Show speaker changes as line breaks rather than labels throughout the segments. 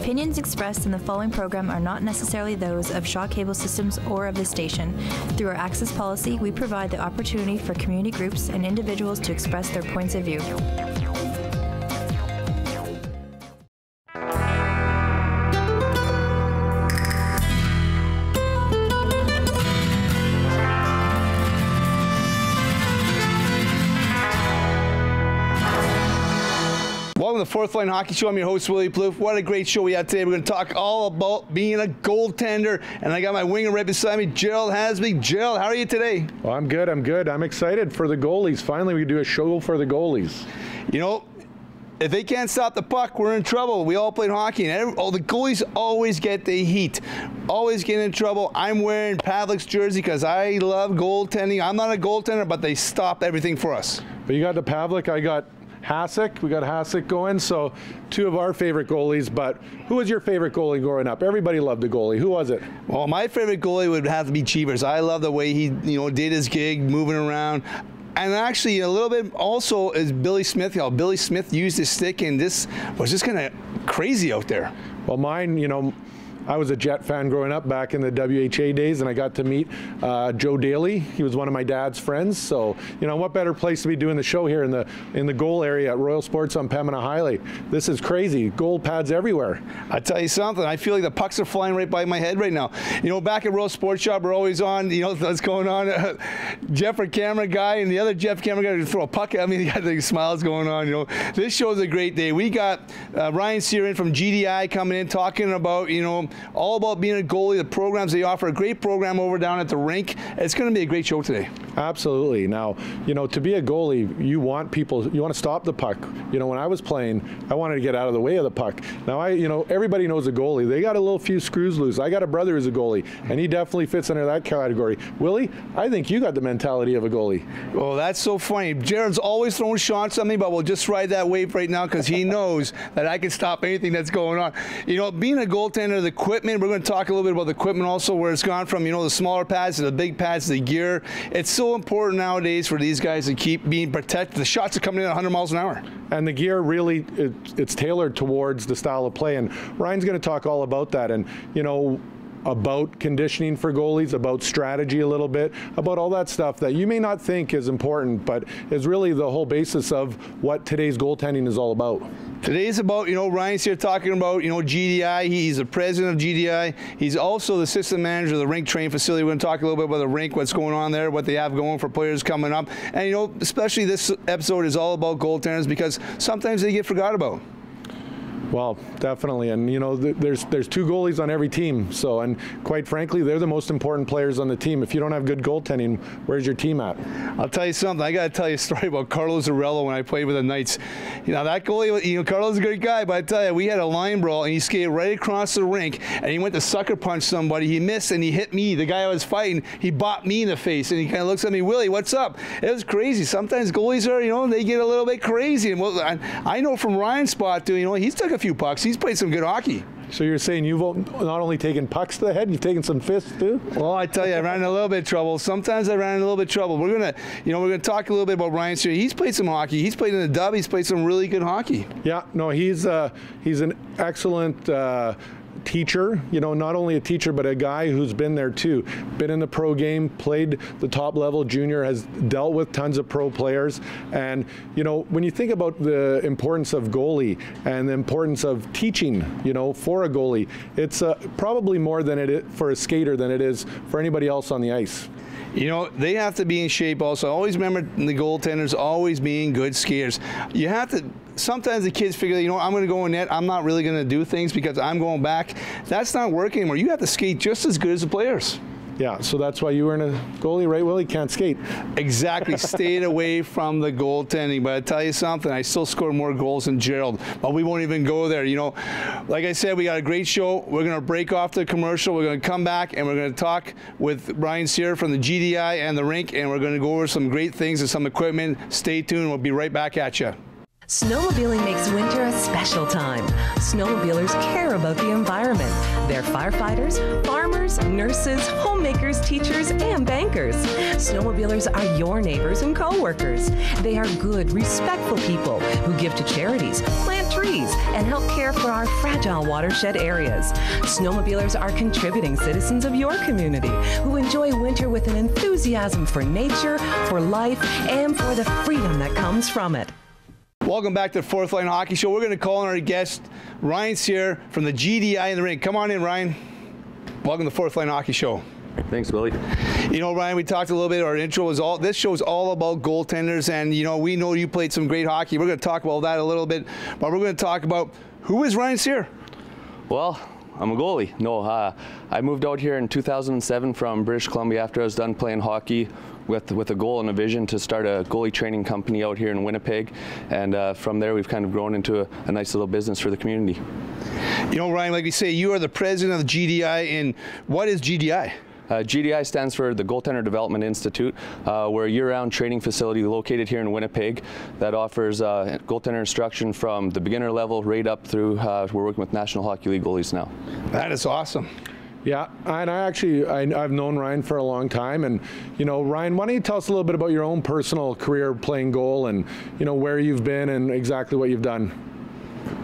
opinions expressed in the following program are not necessarily those of Shaw Cable Systems or of the station. Through our access policy, we provide the opportunity for community groups and individuals to express their points of view.
Welcome to the Fourth Line Hockey Show. I'm your host, Willie Plouffe. What a great show we had today. We're going to talk all about being a goaltender. And I got my winger right beside me, Gerald Hasby. Gerald, how are you today?
Well, I'm good. I'm excited for the goalies. Finally, we do a show for the goalies.
You know, if they can't stop the puck, we're in trouble. We all played hockey, and the goalies always get the heat, always get in trouble. I'm wearing Pavlik's jersey because I love goaltending. I'm not a goaltender, but they stop everything for us.
But you got the Pavlik, I got Hasek. We got Hasek going, so two of our favorite goalies. But who was your favorite goalie growing up? Everybody loved the goalie. Who was it? Well,
my favorite goalie would have to be Cheevers. I love the way he, did his gig, moving around. And actually, a little bit also is Billy Smith. How Billy Smith used his stick, and this was just kind of crazy out there.
Well, mine, I was a Jet fan growing up back in the WHA days, and I got to meet Joe Daly. He was one of my dad's friends. So, what better place to be doing the show here in the goal area at Royal Sports on Pembina Highway. This is crazy. Goal pads everywhere.
I tell you something. I feel like the pucks are flying right by my head right now. Back at Royal Sports Shop, we're always on. What's going on? Jeff, our camera guy, and the other Jeff camera guy, to throw a puck at me. They got the smiles going on. This show's a great day. We got Ryan Cyr in from GDI coming in, talking about all about being a goalie, the programs they offer. A great program over down at the rink. It's going to be a great show today.
Absolutely. Now, to be a goalie, you want to stop the puck. When I was playing, I wanted to get out of the way of the puck. Now, everybody knows a goalie. They got a few screws loose. I got a brother who's a goalie, and he definitely fits under that category. Willie, I think you got the mentality of a goalie.
Oh, that's so funny. Jared's always throwing shots at me, but we'll just ride that wave right now because he knows that I can stop anything that's going on. Being a goaltender, the equipment, we're going to talk a little bit about the equipment also, where it's gone from, the smaller pads to the big pads, the gear. It's so important nowadays for these guys to keep being protected. The shots are coming in at 100 miles an hour.
And the gear really, it's tailored towards the style of play. And Ryan's going to talk all about that. And, about conditioning for goalies, about strategy a little bit, about all that stuff that you may not think is important, but is really the whole basis of what today's goaltending is all about.
Today's about, Ryan's here talking about, GDI. He's the president of GDI. He's also the assistant manager of the rink training facility. We're going to talk a little bit about the rink, what's going on there, what they have going for players coming up. And, especially this episode is all about goaltenders because sometimes they get forgot about.
Well, definitely, and there's two goalies on every team. So, and quite frankly, they're the most important players on the team. If you don't have good goaltending, where's your team at?
I'll tell you something. I got to tell you a story about Carlos Arello when I played with the Knights. That goalie, Carlos is a good guy, but I tell you, we had a line brawl, and he skated right across the rink, and he went to sucker punch somebody. He missed, and he hit me, the guy I was fighting. He bopped me in the face, and he kind of looks at me, Willie, what's up? It was crazy. Sometimes goalies are, they get a little bit crazy. And I know from Ryan's spot, too, he's took a few pucks. He's played some good hockey.
So you're saying you've not only taken pucks to the head, you've taken some fists too?
Well, I tell you, I ran in a little bit of trouble. Sometimes I ran in a little bit of trouble. We're gonna talk a little bit about Ryan Cyr. He's played some hockey. He's played in the dub. He's played some really good hockey.
Yeah, no, he's an excellent teacher, not only a teacher, but a guy who's been there too. Been in the pro game, played the top level junior, has dealt with tons of pro players. And, when you think about the importance of goalie and the importance of teaching, for a goalie, it's probably more than it is for a skater than it is for anybody else on the ice.
They have to be in shape also. Always remember the goaltenders always being good skaters. You have to, sometimes the kids figure, I'm going to go in net. I'm not really going to do things because I'm going back. That's not working anymore. You have to skate just as good as the players.
Yeah, so that's why you were in a goalie, right, Willie? Can't skate.
Exactly. Stayed away from the goaltending. But I tell you something, I still scored more goals than Gerald. But we won't even go there. Like I said, we got a great show. We're going to break off the commercial. We're going to come back, and we're going to talk with Ryan Cyr from the GDI and the rink, and we're going to go over some great things and some equipment. Stay tuned. We'll be right back at you.
Snowmobiling makes winter a special time, Snowmobilers care about the environment. They're firefighters, farmers, nurses, homemakers, teachers, and bankers. Snowmobilers are your neighbors and co-workers. They are good, respectful people who give to charities, plant trees, and help care for our fragile watershed areas. Snowmobilers are contributing citizens of your community who enjoy winter with an enthusiasm for nature, for life, and for the freedom that comes from it.
Welcome back to the Fourth Line Hockey Show. We're going to call on our guest, Ryan Cyr from the GDI in the ring. Come on in, Ryan. Welcome to the Fourth Line Hockey Show.
Thanks, Willie.
You know, Ryan, we talked a little bit, our intro was all, this show is all about goaltenders, and you know, we know you played some great hockey. We're going to talk about that a little bit, but we're going to talk about, who is Ryan Cyr?
Well, I'm a goalie. No, I moved out here in 2007 from British Columbia after I was done playing hockey with a goal and a vision to start a goalie training company out here in Winnipeg, and from there we've kind of grown into a nice little business for the community.
You know, Ryan, like we say, you are the president of the GDI, and what is GDI?
GDI stands for the Goaltender Development Institute. We're a year-round training facility located here in Winnipeg that offers goaltender instruction from the beginner level right up through, we're working with National Hockey League goalies now.
That is awesome.
Yeah, and I've known Ryan for a long time, and you know, Ryan, why don't you tell us a little bit about your own personal career playing goal, and you know, where you've been and exactly what you've done?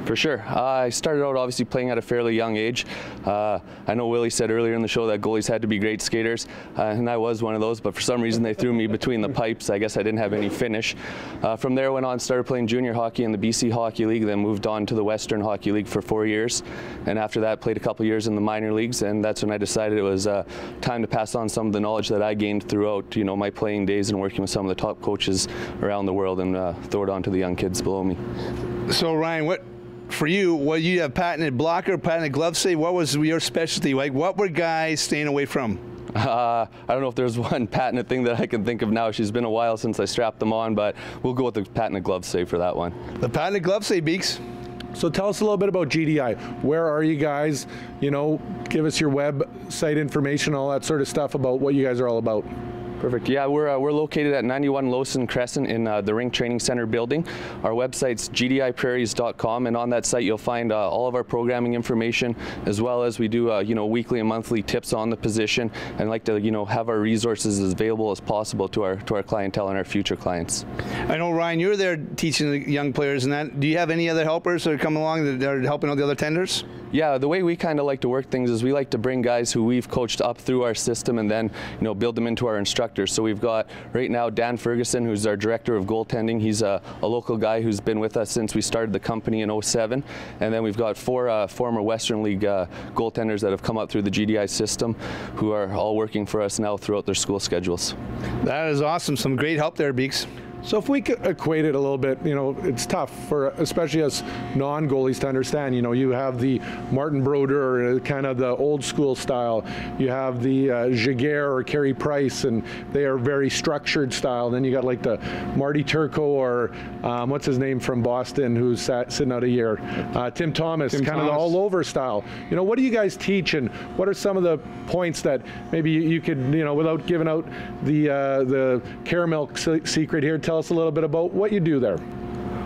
For sure. I started out obviously playing at a fairly young age. I know Willie said earlier in the show that goalies had to be great skaters, and I was one of those, but for some reason they threw me between the pipes. I guess I didn't have any finish. From there, went on, started playing junior hockey in the BC Hockey League, then moved on to the Western Hockey League for 4 years, and after that played a couple years in the minor leagues, and that's when I decided it was time to pass on some of the knowledge that I gained throughout, you know, my playing days and working with some of the top coaches around the world, and throw it on to the young kids below me.
So Ryan, for you, what you have patented blocker, patented glove save, what was your specialty? Like, what were guys staying away from?
I don't know if there's one patented thing that I can think of now. She's been a while since I strapped them on, but we'll go with the patented glove save for that one.
The patented glove save, Beaks.
So tell us a little bit about GDI. Where are you guys? You know, give us your website information, all that sort of stuff about what you guys are all about.
Perfect. Yeah, we're located at 91 Lowson Crescent in the Rink Training Center building. Our website's gdiprairies.com, and on that site you'll find all of our programming information, as well as we do you know, weekly and monthly tips on the position, and like to, you know, have our resources as available as possible to our clientele and our future clients.
I know, Ryan, you're there teaching the young players and that. Do you have any other helpers that are coming along that are helping out the other tenders?
Yeah, the way we kind of like to work things is we like to bring guys who we've coached up through our system and then, you know, build them into our instructors. So we've got right now Dan Ferguson, who's our director of goaltending. He's a local guy who's been with us since we started the company in '07. And then we've got 4 former Western League goaltenders that have come up through the GDI system, who are all working for us now throughout their school schedules. That
is awesome. Some great help there, Beaks.
So if we could equate it a little bit, you know, it's tough for, especially us non-goalies, to understand. You know, you have the Martin Brodeur, kind of the old school style. You have the Jaguar or Carey Price, and they are very structured style. Then you got like the Marty Turco or what's his name from Boston, who's sitting out a year. Tim Thomas, kind of the all-over style. You know, what do you guys teach, and what are some of the points that maybe you could, you know, without giving out the caramel secret here, tell us a little bit about what you do there.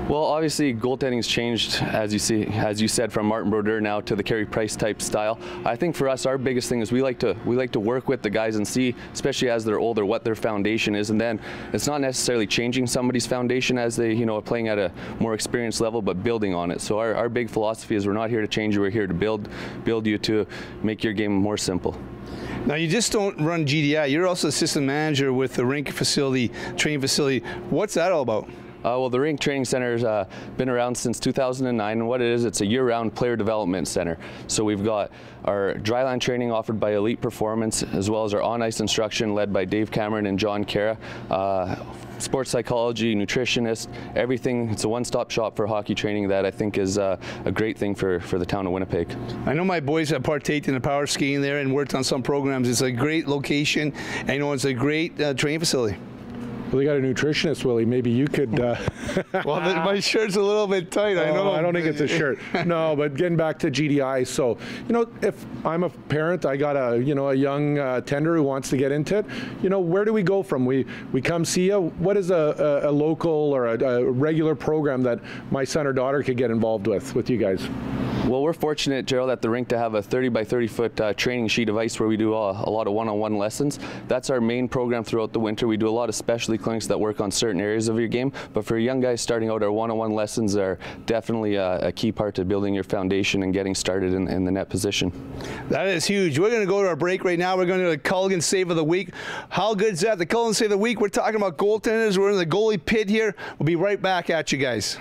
Well, obviously goaltending's changed, as you said, from Martin Brodeur now to the Carey Price type style. I think for us, our biggest thing is we like to work with the guys and see, especially as they're older, what their foundation is, and then it's not necessarily changing somebody's foundation as they, you know, are playing at a more experienced level, but building on it. So our big philosophy is we're not here to change you, we're here to build you to make your game more simple.
Now, you just don't run GDI. You're also assistant manager with the rink facility, training facility. What's that all about?
Well, the Rink Training Center has been around since 2009, and what it is, it's a year-round player development center. So we've got our dryland training offered by Elite Performance, as well as our on-ice instruction led by Dave Cameron and John Cara. Sports psychology, nutritionist, everything. It's a one-stop shop for hockey training that I think is a great thing for the town of Winnipeg.
I know my boys have partaked in the power skiing there and worked on some programs. It's a great location, and you know, it's a great training facility.
Well, they got a nutritionist, Willie. Maybe you could.
Well, my shirt's a little bit tight. I know.
I don't think it's a shirt. No, but getting back to GDI. So, you know, if I'm a parent, I got a young tender who wants to get into it. You know, where do we go from? We come see you. What is a local or a regular program that my son or daughter could get involved with you guys?
Well, we're fortunate, Gerald, at the rink to have a 30 by 30 foot training sheet of ice where we do a lot of one-on-one lessons. That's our main program throughout the winter. We do a lot of specialty clinics that work on certain areas of your game, but for young guys starting out, our one-on-one lessons are definitely a key part to building your foundation and getting started in the net position.
That is huge. We're going to go to our break right now. We're going to do the Culligan Save of the Week. How good is that? The Culligan Save of the Week. We're talking about goaltenders. We're in the goalie pit here. We'll be right back at you guys.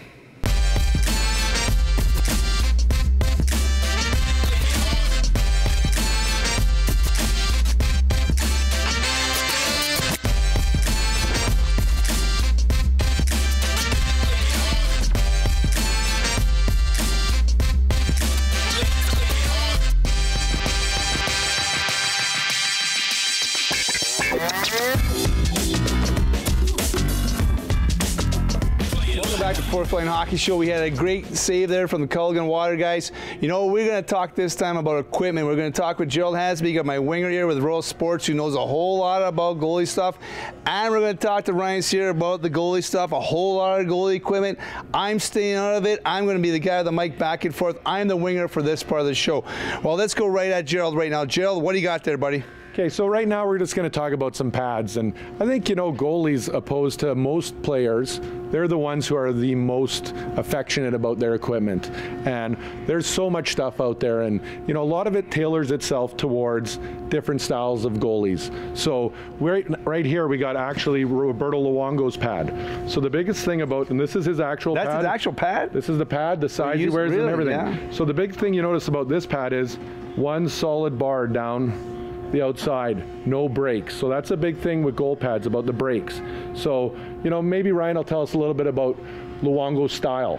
Fourth Line Hockey Show. We had a great save there from the Culligan Water guys. You know, we're going to talk this time about equipment. We're going to talk with Gerald Hasby, got my winger here with Royal Sports, who knows a whole lot about goalie stuff. And we're going to talk to Ryan Cyr about the goalie stuff, a whole lot of goalie equipment. I'm staying out of it. I'm going to be the guy with the mic back and forth. I'm the winger for this part of the show. Well, let's go right at Gerald right now. Gerald, what do you got there, buddy?
Okay, so right now we're just going to talk about some pads, and I think, you know, goalies, opposed to most players, they're the ones who are the most affectionate about their equipment. And there's so much stuff out there, and, you know, a lot of it tailors itself towards different styles of goalies. So right here we got actually Roberto Luongo's pad. So the biggest thing about, and this is his actual pad.
That's his actual pad?
This is the pad, the size he wears, and everything. Yeah. So the big thing you notice about this pad is one solid bar down the outside, no breaks. So that's a big thing with goal pads, about the breaks. So, you know, maybe Ryan will tell us a little bit about Luongo's style.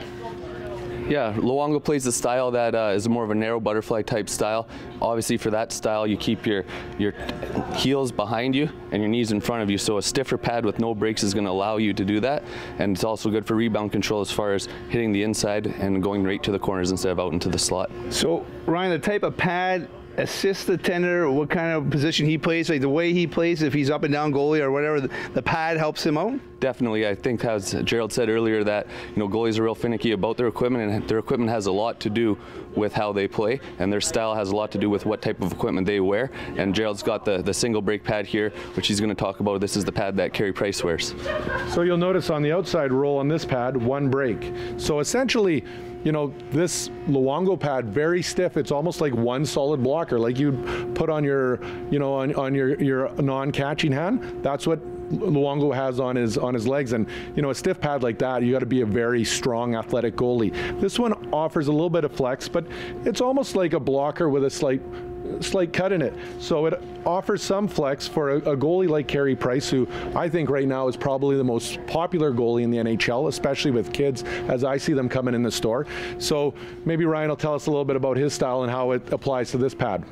Yeah, Luongo plays the style that is more of a narrow butterfly type style. Obviously for that style you keep your heels behind you and your knees in front of you, so a stiffer pad with no breaks is going to allow you to do that, and it's also good for rebound control as far as hitting the inside and going right to the corners instead of out into the slot.
So Ryan, the type of pad assists the tender, what kind of position he plays, like the way he plays, if he's up and down goalie or whatever, the pad helps him out?
Definitely. I think, as Gerald said earlier, that, you know, goalies are real finicky about their equipment, and their equipment has a lot to do with how they play, and their style has a lot to do with what type of equipment they wear. And Gerald's got the single break pad here, which he's going to talk about. This is the pad that Carey Price wears. So
you'll notice on the outside roll on this pad, one break. So essentially, you know, this Luongo pad, very stiff. It's almost like one solid blocker, like you'd put on your, you know, on your non-catching hand. That's what Luongo has on his legs. And, you know, a stiff pad like that, you got to be a very strong, athletic goalie. This one offers a little bit of flex, but it's almost like a blocker with a slight cut in it. So it offers some flex for a goalie like Carey Price, who I think right now is probably the most popular goalie in the NHL, especially with kids, as I see them coming in the store. So maybe Ryan will tell us a little bit about his style and how it applies to this pad.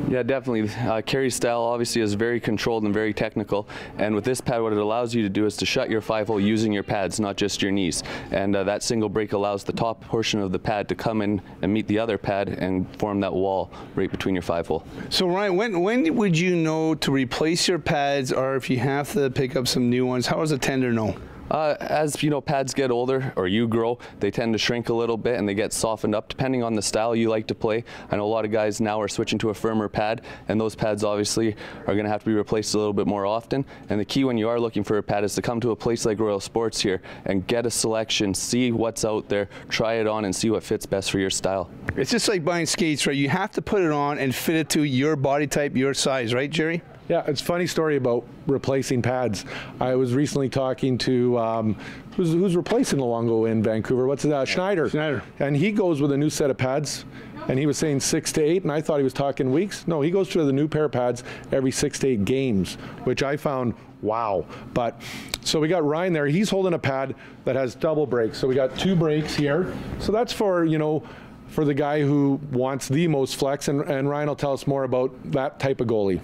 Yeah, definitely. Carey's style obviously is very controlled and very technical, and with this pad what it allows you to do is to shut your 5-hole using your pads, not just your knees, and that single break allows the top portion of the pad to come in and meet the other pad and form that wall right between your 5-hole.
So Ryan, when would you know to replace your pads, or if you have to pick up some new ones, how does a tender know?
As you know, pads get older, or you grow, they tend to shrink a little bit and they get softened up depending on the style you like to play. I know a lot of guys now are switching to a firmer pad, and those pads obviously are going to have to be replaced a little bit more often. And the key when you are looking for a pad is to come to a place like Royal Sports here and get a selection, see what's out there, try it on, and see what fits best for your style.
It's just like buying skates, right? You have to put it on and fit it to your body type, your size, right, Jerry?
Yeah, it's a funny story about replacing pads. I was recently talking to who's replacing Luongo in Vancouver. What's it? Schneider.
Schneider.
And he goes with a new set of pads, and he was saying 6 to 8, and I thought he was talking weeks. No, he goes to the new pair of pads every 6 to 8 games, which I found wow. But so we got Ryan there. He's holding a pad that has double breaks. So we got 2 breaks here. So that's for, you know, for the guy who wants the most flex, and Ryan will tell us more about that type of goalie.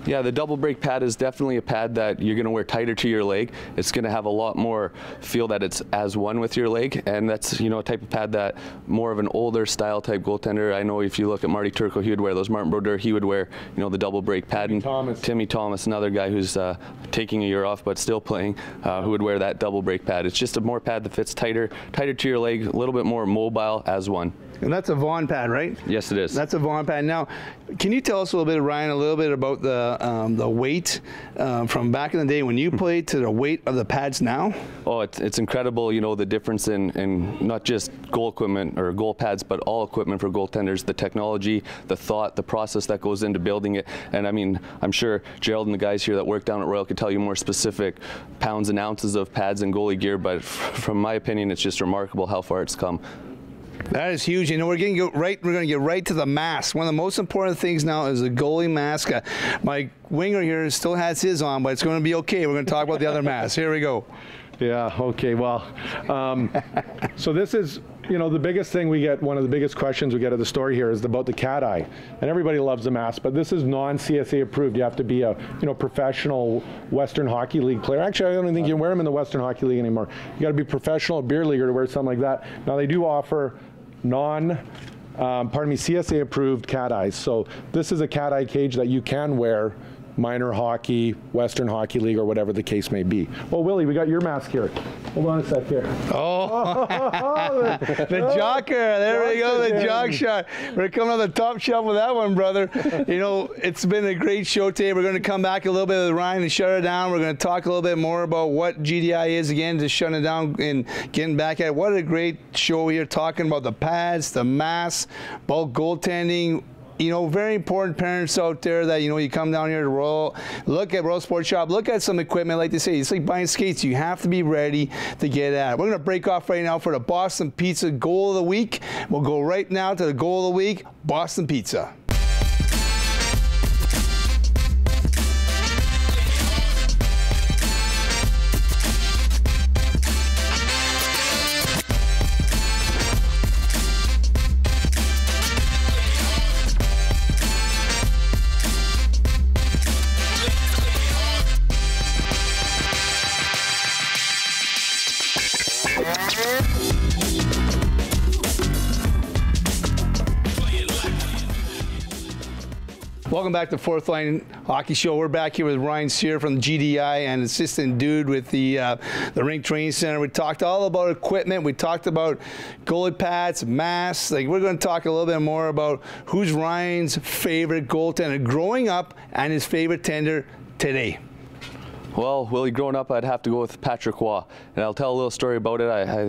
Yeah, the double break pad is definitely a pad that you're going to wear tighter to your leg. It's going to have a lot more feel that it's as one with your leg, and that's, you know, a type of pad that more of an older style type goaltender. I know if you look at Marty Turco, he would wear those. Martin Brodeur, he would wear, you know, the double break pad. Timmy Thomas, another guy who's taking a year off but still playing, who would wear that double break pad. It's just a more pad that fits tighter to your leg, a little bit more mobile as one.
And that's a Vaughn pad, right?
Yes, it is.
That's a Vaughn pad. Now, can you tell us a little bit, Ryan, a little bit about the weight from back in the day when you played to the weight of the pads now?
Oh, it's incredible, you know, the difference in not just goal equipment or goal pads, but all equipment for goaltenders, the technology, the thought, the process that goes into building it. And I mean, I'm sure Gerald and the guys here that work down at Royal could tell you more specific pounds and ounces of pads and goalie gear, but from my opinion, it's just remarkable how far it's come.
That is huge. You know, we're going to get right to the mask. One of the most important things now is the goalie mask. My winger here still has his on, but it's going to be okay. We're going to talk about the other mask. Here we go.
Yeah, okay, well, so this is, you know, the biggest thing we get, one of the biggest questions we get at the store here is about the cat eye. And everybody loves the mask, but this is non-CSA approved. You have to be a, you know, professional Western Hockey League player. Actually, I don't even think you can wear them in the Western Hockey League anymore. You got to be professional beer leaguer to wear something like that. Now, they do offer CSA approved cat eyes. So this is a cat eye cage that you can wear minor hockey, Western Hockey League, or whatever the case may be. Well, Willie, we got your mask here. Hold on a sec here.
Oh, the jocker. There we go, the jock shot. We're coming on the top shelf with that one, brother. You know, it's been a great show today. We're going to come back a little bit with Ryan and shut it down. We're going to talk a little bit more about what GDI is, again, just shutting it down and getting back at it. What a great show here, talking about the pads, the masks, about goaltending. You know, very important parents out there that, you know, you come down here to Royal, look at Royal Sports Shop, look at some equipment, like they say, it's like buying skates. You have to be ready to get at it. We're going to break off right now for the Boston Pizza Goal of the Week. We'll go right now to the Goal of the Week, Boston Pizza. Welcome back to Fourth Line Hockey Show. We're back here with Ryan Cyr from GDI and assistant dude with the Rink Training Center. We talked all about equipment. We talked about goalie pads, masks. Like, we're going to talk a little bit more about who's Ryan's favorite goaltender growing up and his favorite tender today.
Well, Willie, growing up, I'd have to go with Patrick Waugh, and I'll tell a little story about it. I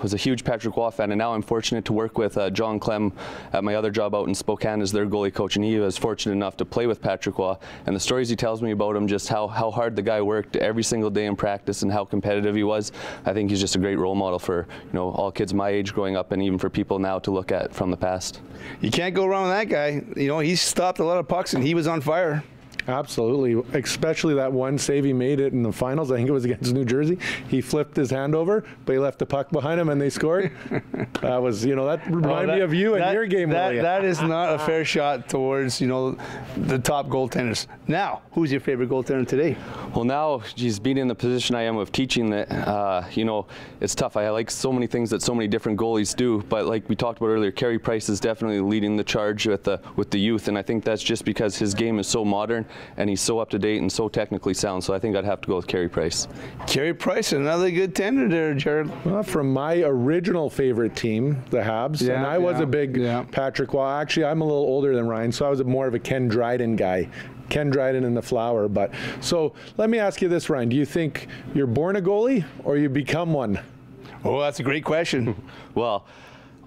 was a huge Patrick Waugh fan, and now I'm fortunate to work with John Clem at my other job out in Spokane as their goalie coach, and he was fortunate enough to play with Patrick Waugh. And the stories he tells me about him, just how hard the guy worked every single day in practice and how competitive he was. I think he's just a great role model for, you know, all kids my age growing up, and even for people now to look at from the past.
You can't go wrong with that guy. You know, he stopped a lot of pucks, and he was on fire.
Absolutely, especially that one save he made it in the finals. I think it was against New Jersey. He flipped his hand over, but he left the puck behind him, and they scored. That was, you know, that reminded me of you and your game.
That is not a fair shot towards, you know, the top goaltenders. Now, who's your favorite goaltender today?
Well, now, geez, being in the position I am of teaching that, you know, it's tough. I like so many things that so many different goalies do, but like we talked about earlier, Carey Price is definitely leading the charge with the youth, and I think that's just because his game is so modern and he's so up to date and so technically sound. So I think I'd have to go with Carey Price.
Carey Price, another good tender there, Jared.
Well, from my original favorite team, the Habs, and I was a big Patrick Waugh. Actually, I'm a little older than Ryan, so I was more of a Ken Dryden guy. Ken Dryden in the Flower. But so let me ask you this, Ryan. Do you think you're born a goalie or you become one?
Oh, that's a great question.
Well,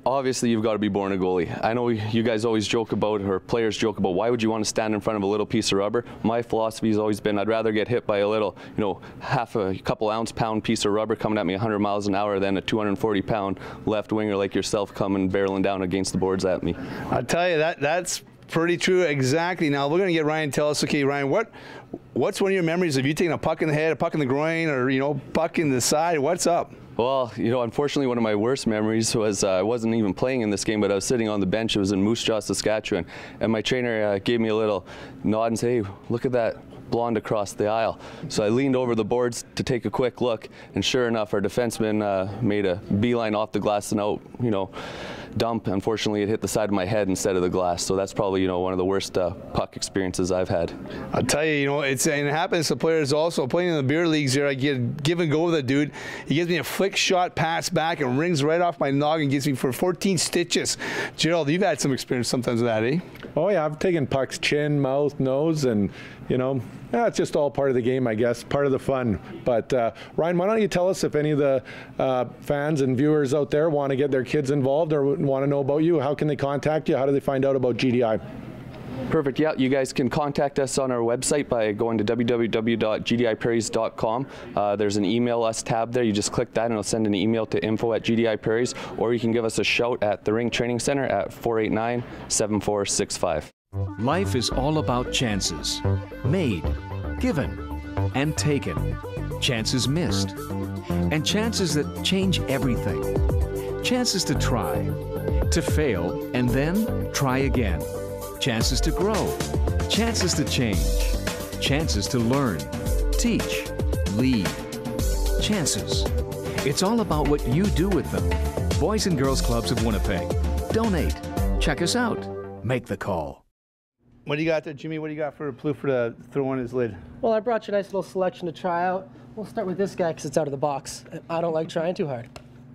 obviously you've got to be born a goalie. I know you guys always joke about, or players joke about, why would you want to stand in front of a little piece of rubber? My philosophy has always been I'd rather get hit by a little, you know, couple ounce-pound piece of rubber coming at me 100 miles an hour than a 240-pound left winger like yourself coming barreling down against the boards at me.
I'll tell you, that's pretty true, exactly. Now we're going to get Ryan to tell us, okay, Ryan, what's one of your memories of you taking a puck in the head, a puck in the groin, or, you know, puck in the side? What's up?
Well, you know, unfortunately, one of my worst memories was I wasn't even playing in this game, but I was sitting on the bench. It was in Moose Jaw, Saskatchewan, and my trainer gave me a little nod and said, "Hey, look at that blonde across the aisle." So I leaned over the boards to take a quick look, and sure enough, our defenseman made a beeline off the glass and out, you know, dump. Unfortunately, it hit the side of my head instead of the glass. So that's probably, you know, one of the worst puck experiences I've had.
I'll tell you, you know, and it happens to players also. Playing in the beer leagues here, I get give and go with a dude. He gives me a flick shot pass back and rings right off my noggin and gives me for 14 stitches. Gerald, you've had some experience sometimes with that, eh?
Oh yeah, I've taken pucks chin, mouth, nose, and you know, it's just all part of the game, I guess, part of the fun. But Ryan, why don't you tell us if any of the fans and viewers out there want to get their kids involved or want to know about you? How can they contact you? How do they find out about GDI?
Perfect. Yeah, you guys can contact us on our website by going to www.gdiprairies.com. There's an email us tab there. You just click that and it'll send an email to info@GDI-Prairies, or you can give us a shout at the Rink Training Center at 489-7465.
Life is all about chances. Made, given, and taken. Chances missed. And chances that change everything. Chances to try, to fail, and then try again. Chances to grow. Chances to change. Chances to learn, teach, lead. Chances. It's all about what you do with them. Boys and Girls Clubs of Winnipeg. Donate. Check us out. Make the call.
What do you got there, Jimmy? What do you got for Plouffe to throw on his lid?
Well, I brought you a nice little selection to try out. We'll start with this guy because it's out of the box. I don't like trying too hard.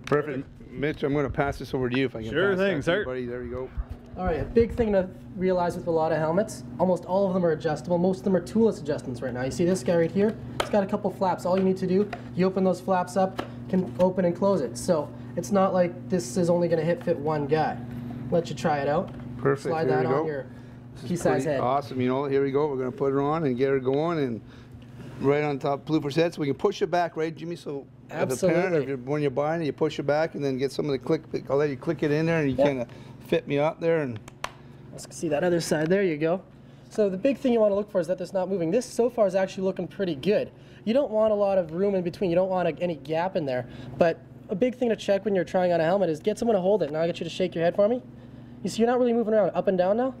Perfect. Mitch, I'm going to pass this over to you if I can.
Sure
pass
thing,
that,
sir.
buddy. There you go.
All right, a big thing to realize with a lot of helmets, almost all of them are adjustable. Most of them are toolless adjustments right now. You see this guy right here? It's got a couple flaps. All you need to do, you open those flaps up, can open and close it. So it's not like this is only going to fit one guy. Let you try it out.
Perfect.
Slide
Here
that
we go.
on your key-size head.
Awesome. You know, here we go. We're going to put her on and get her going and right on top of Plouffe's head. So we can push it back, right, Jimmy? So
absolutely.
When you're buying it, you push it back and then get some of the click. I'll let you click it in there and you kind of fit me up there. And
let's see that other side. There you go. So the big thing you want to look for is that it's not moving. This so far is actually looking pretty good. You don't want a lot of room in between. You don't want any gap in there. But a big thing to check when you're trying on a helmet is get someone to hold it. Now I get you to shake your head for me. You see you're not really moving around up and down now?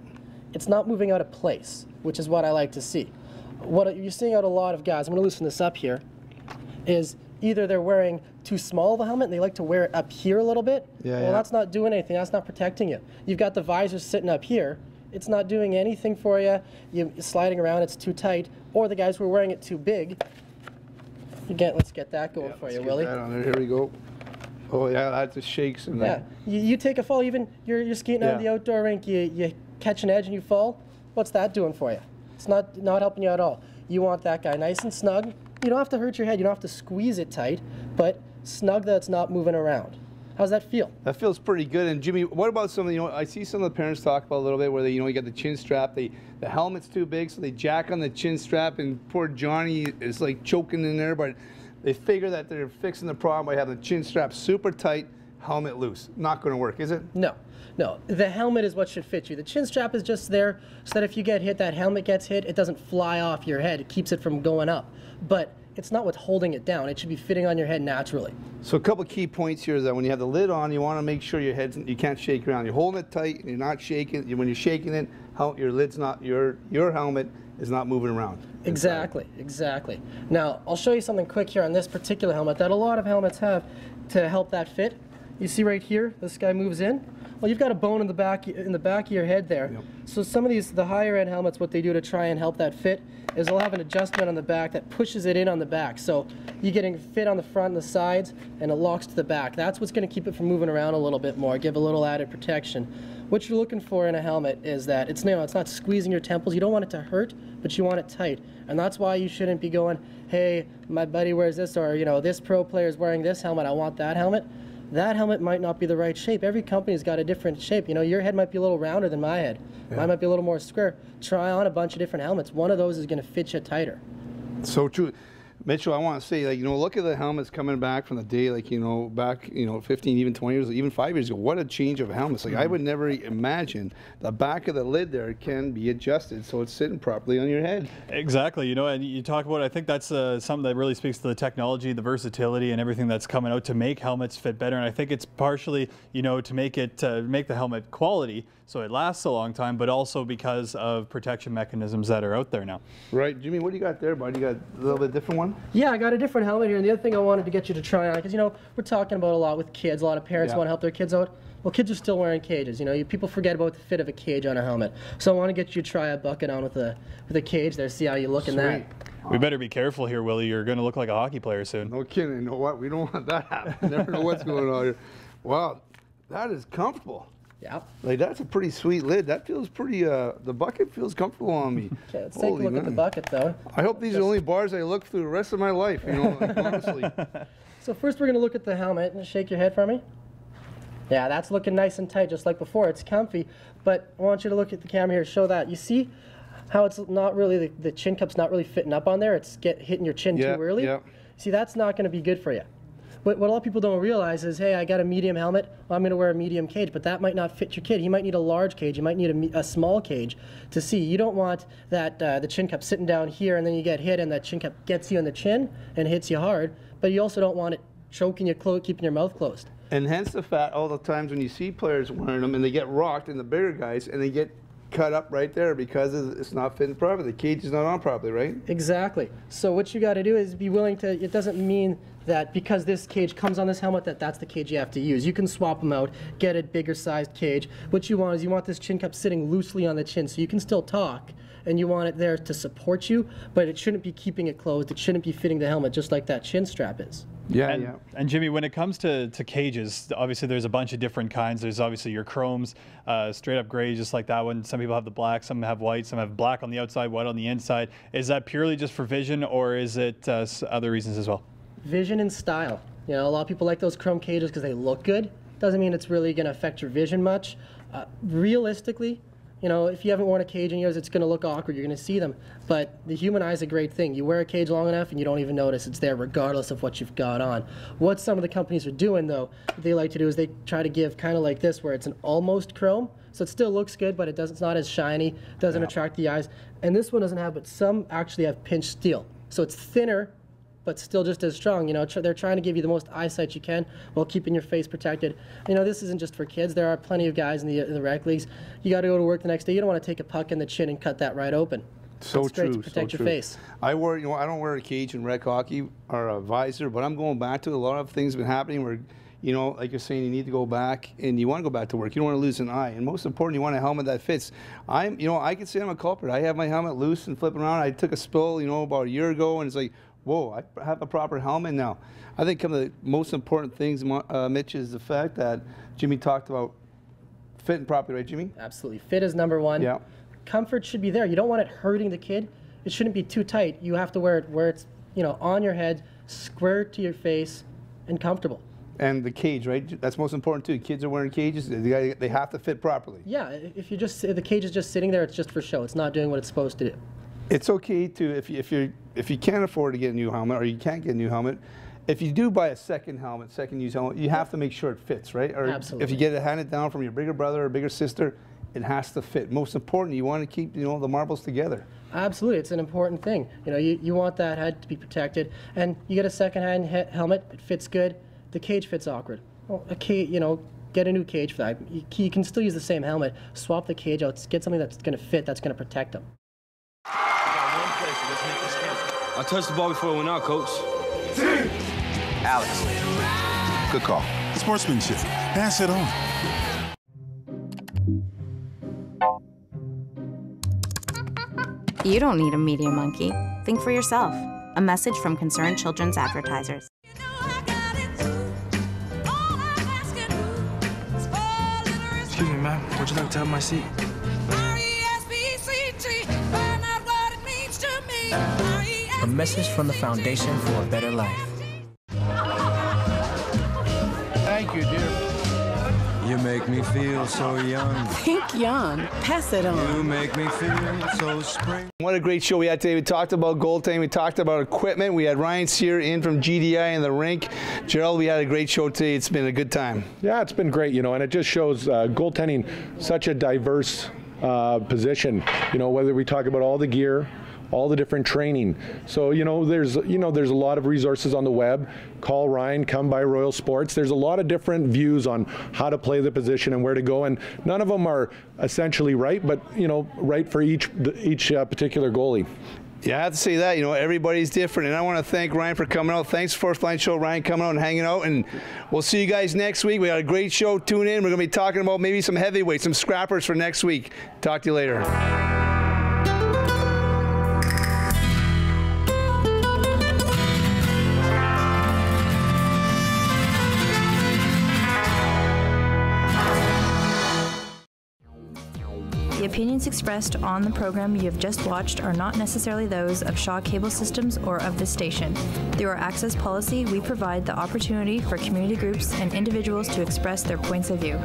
It's not moving out of place, which is what I like to see. What you're seeing out a lot of guys, I'm going to loosen this up here, is either they're wearing too small of a helmet and they like to wear it up here a little bit. Well, that's not doing anything. That's not protecting you. You've got the visor sitting up here. It's not doing anything for you. You're sliding around, it's too tight. Or the guys who are wearing it too big. Again, let's get that going for you, Willie.
that on there. Here we go. Oh, yeah, that just shakes. And
you take a fall, even you're skating on the outdoor rink, you catch an edge and you fall. What's that doing for you? It's not helping you at all. You want that guy nice and snug. You don't have to hurt your head. You don't have to squeeze it tight, but snug that it's not moving around. How's that feel?
That feels pretty good. And Jimmy, what about some of the, I see some of the parents talk about a little bit where they, you got the chin strap, the helmet's too big, so they jack on the chin strap, and poor Johnny is like choking in there, but they figure that they're fixing the problem by having the chin strap super tight, helmet loose. Not going to work, is it?
No. No, the helmet is what should fit you. The chin strap is just there so that if you get hit, that helmet gets hit, it doesn't fly off your head. It keeps it from going up. But it's not what's holding it down. It should be fitting on your head naturally.
So a couple key points here is that when you have the lid on, you want to make sure your head's, you can't shake around. You're holding it tight and you're not shaking. When you're shaking it, your lid's not, your helmet is not moving around.
Exactly, exactly. Now, I'll show you something quick here on this particular helmet that a lot of helmets have to help that fit. You see right here, this guy moves in. Well, you've got a bone in the back of your head there. Yep. So some of the higher end helmets, what they do to try and help that fit is they'll have an adjustment on the back that pushes it in on the back. So you're getting fit on the front and the sides, and it locks to the back. That's what's going to keep it from moving around a little bit more, give a little added protection. What you're looking for in a helmet is that it's not squeezing your temples. You don't want it to hurt, but you want it tight. And that's why you shouldn't be going, hey, my buddy wears this, or this pro player is wearing this helmet, I want that helmet. That helmet might not be the right shape. Every company's got a different shape. Your head might be a little rounder than my head. Yeah. Mine might be a little more square. Try on a bunch of different helmets. One of those is going to fit you tighter.
So true. Mitchell, I want to say, like, you know, look at the helmets coming back from the day, like, you know, back, you know, 15, even 20 years, even 5 years ago. What a change of helmets. Like, I would never imagine the back of the lid there can be adjusted so it's sitting properly on your head.
Exactly. You know, and you talk about, I think that's something that really speaks to the technology, the versatility, and everything that's coming out to make helmets fit better. And I think it's partially, you know, to make the helmet quality so it lasts a long time, but also because of protection mechanisms that are out there now.
Right. Jimmy, what do you got there, bud? You got a little bit different one?
Yeah, I got a different helmet here, and the other thing I wanted to get you to try on, because, you know, we're talking about a lot with kids. A lot of parents want to help their kids out. Well, kids are still wearing cages. You know, people forget about the fit of a cage on a helmet. So I want to get you to try a bucket on with a cage there, see how you look in that.
We better be careful here, Willie. You're going to look like a hockey player soon.
No kidding. You know what? We don't want that to happen. Never know what's going on here. Wow, that is comfortable.
Yeah.
Like, that's a pretty sweet lid. That feels pretty, the bucket feels comfortable on me.
Okay, let's take a look at the bucket, though.
I hope these are the only bars I look through the rest of my life, you know, like, honestly.
So first we're going to look at the helmet. And shake your head for me. Yeah, that's looking nice and tight, just like before. It's comfy, but I want you to look at the camera here, show that. You see how it's not really, the chin cup's not really fitting up on there? It's hitting your chin too early?
Yeah.
See, that's not going to be good for you. What a lot of people don't realize is, hey, I got a medium helmet, well, I'm going to wear a medium cage, but that might not fit your kid. He might need a large cage. He might need a small cage to see. You don't want that the chin cup sitting down here and then you get hit and that chin cup gets you in the chin and hits you hard, but you also don't want it choking you, keeping your mouth closed.
And hence the fact, all the times when you see players wearing them and they get rocked, and the bigger guys, and they get cut up right there because it's not fitting properly. The cage is not on properly, right?
Exactly. So what you got to do is be willing to, it doesn't mean that because this cage comes on this helmet that's the cage you have to use. You can swap them out, get a bigger sized cage. What you want is you want this chin cup sitting loosely on the chin so you can still talk, and you want it there to support you, but it shouldn't be keeping it closed. It shouldn't be fitting the helmet just like that chin strap is.
Yeah, and Jimmy, when it comes to cages, obviously there's a bunch of different kinds. There's obviously your chromes, straight up gray, just like that one. Some people have the black, some have white, some have black on the outside, white on the inside. Is that purely just for vision, or is it other reasons as well?
Vision and style. You know, a lot of people like those chrome cages because they look good. Doesn't mean it's really going to affect your vision much. Realistically, you know, if you haven't worn a cage in years, it's going to look awkward. You're going to see them. But the human eye is a great thing. You wear a cage long enough and you don't even notice it's there regardless of what you've got on. What some of the companies are doing, though, what they like to do is they try to give kind of like this, where it's an almost chrome. So it still looks good, but it's not as shiny, doesn't attract the eyes. And this one doesn't have, but some actually have pinched steel. So it's thinner, but still just as strong. You know, they're trying to give you the most eyesight you can while keeping your face protected. You know, this isn't just for kids. There are plenty of guys in the rec leagues. You got to go to work the next day. You don't want to take a puck in the chin and cut that right open.
So
it's
true.
great to protect your face.
I wear, you know, I don't wear a cage in rec hockey or a visor, but I'm going back to a lot of things have been happening where, you know, like you're saying, you need to go back and you want to go back to work. You don't want to lose an eye, and most important, you want a helmet that fits. You know, I can say I'm a culprit. I have my helmet loose and flipping around. I took a spill, you know, about a year ago, and it's like, whoa, I have a proper helmet now. I think one of the most important things, Mitch, is the fact that Jimmy talked about fitting properly, right, Jimmy?
Absolutely. Fit is number one.
Yeah.
Comfort should be there. You don't want it hurting the kid. It shouldn't be too tight. You have to wear it where it's, you know, on your head, square to your face, and comfortable.
And the cage, right? That's most important too. Kids are wearing cages. They have to fit properly.
Yeah. If you just the cage is just sitting there, it's just for show. It's not doing what it's supposed to do.
It's okay to, if you can't afford to get a new helmet, or you can't get a new helmet, if you do buy a second use helmet, you have to make sure it fits, right? Or
Absolutely.
If you get it handed down from your bigger brother or bigger sister, it has to fit. Most important, you want to keep, you know, the marbles together.
Absolutely, it's an important thing. You know, you want that head to be protected, and you get a second-hand helmet. It fits good. The cage fits awkward. Well, a cage, you know, get a new cage for that. You can still use the same helmet. Swap the cage out. Get something that's going to fit. That's going to protect them.
I touched the ball before it went out, Coach.
Alex. Good call.
Sportsmanship. Pass it on.
You don't need a media monkey. Think for yourself. A message from Concerned Children's Advertisers.
Excuse me, ma'am. Would you like to have my seat?
A message from the Foundation for a Better Life.
Thank you, dear.
You make me feel so young.
Think young. Pass it on.
You make me feel so spring.
What a great show we had today. We talked about goaltending. We talked about equipment. We had Ryan Cyr in from GDI in the rink. Gerald, we had a great show today. It's been a good time.
Yeah, it's been great, and it just shows goaltending such a diverse position, whether we talk about all the gear, all the different training. So, there's a lot of resources on the web. Call Ryan, come by Royal Sports. There's a lot of different views on how to play the position and where to go, and none of them are essentially right, but, right for each particular goalie.
Yeah, I have to say that, everybody's different, and I want to thank Ryan for coming out. Thanks, First Line Show, Ryan, coming out and hanging out, and we'll see you guys next week. We got a great show. Tune in. We're going to be talking about maybe some heavyweights, some scrappers for next week. Talk to you later.
The opinions expressed on the program you have just watched are not necessarily those of Shaw Cable Systems or of this station. Through our access policy, we provide the opportunity for community groups and individuals to express their points of view.